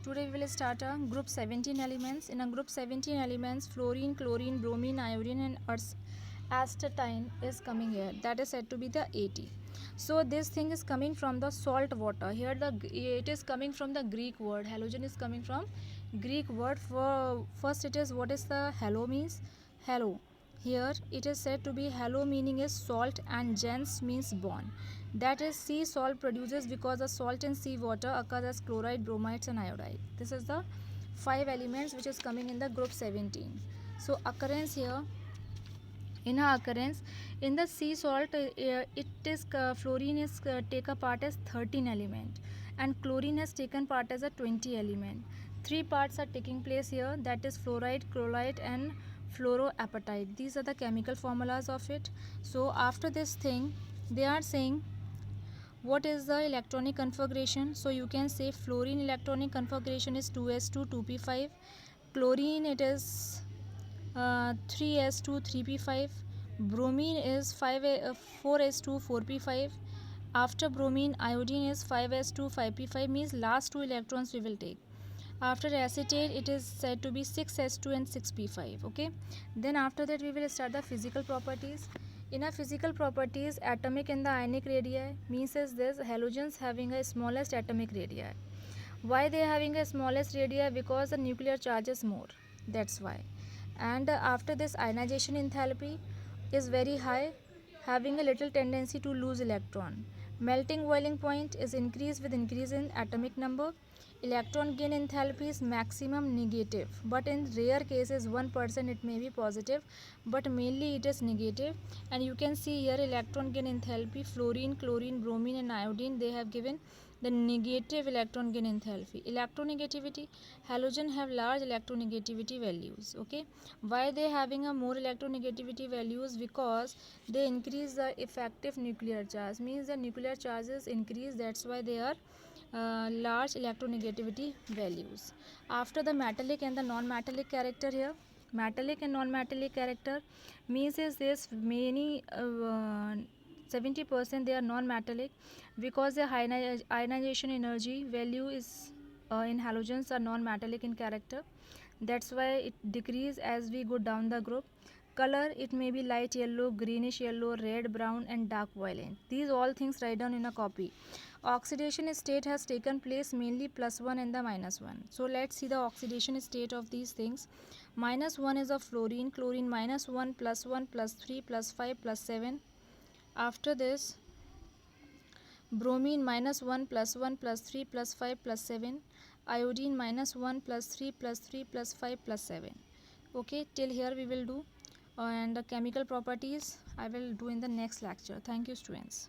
Today we will start a group 17 elements. In a group 17 elements, fluorine, chlorine, bromine, iodine and astatine is coming here. That is said to be the 80. So this thing is coming from the salt water. Here it is coming from the Greek word. Halogen is coming from Greek word. For first it is, what is the halo means? Halo. Here it is said to be halo, meaning is salt, and gens means bond. That is, sea salt produces because the salt in sea water occurs as chloride, bromides and iodide. This is the 5 elements which is coming in the group 17. So occurrence here, in a occurrence in the sea salt, it is fluorine is take a part as 13 element and chlorine has taken part as a 20 element. 3 parts are taking place here, that is fluoride, chloride and fluoroapatite. These are the chemical formulas of it. So after this thing they are saying what is the electronic configuration. So you can say fluorine electronic configuration is 2s2 2p5, chlorine it is 3s2 3p5, bromine is 4s2 4p5. After bromine, iodine is 5s2 5p5, means last 2 electrons we will take. After acetate, it is said to be 6s2 and 6p5. Okay, then after that we will start the physical properties. In our physical properties, atomic and the ionic radii means is this: halogens having a smallest atomic radii. Why they are having a smallest radii? Because the nuclear charge is more, that's why. And after this, ionization enthalpy is very high, having a little tendency to lose electron. Melting boiling point is increased with increase in atomic number. Electron gain enthalpy is maximum negative, but in rare cases 1% it may be positive, but mainly it is negative. And you can see here electron gain enthalpy, fluorine, chlorine, bromine and iodine, they have given the negative electron gain enthalpy. Electronegativity, halogen have large electronegativity values. Okay, why they having a more electronegativity values? Because they increase the effective nuclear charge, means the nuclear charges increase, that's why they are large electronegativity values. After the metallic and the non-metallic character here, metallic and non-metallic character means is this: many 70% they are non-metallic because the ionization energy value is in halogens are non-metallic in character, that's why it decrease as we go down the group. Color, it may be light yellow, greenish yellow, red, brown and dark violet. These all things write down in a copy. Oxidation state has taken place mainly +1 and the -1. So let's see the oxidation state of these things. -1 is of fluorine, chlorine -1, +1, +3, +5, +7. After this, bromine -1, +1, +3, +5, +7. Iodine -1, +3, +3, +5, +7. Okay, till here we will do, and the chemical properties I will do in the next lecture. Thank you, students.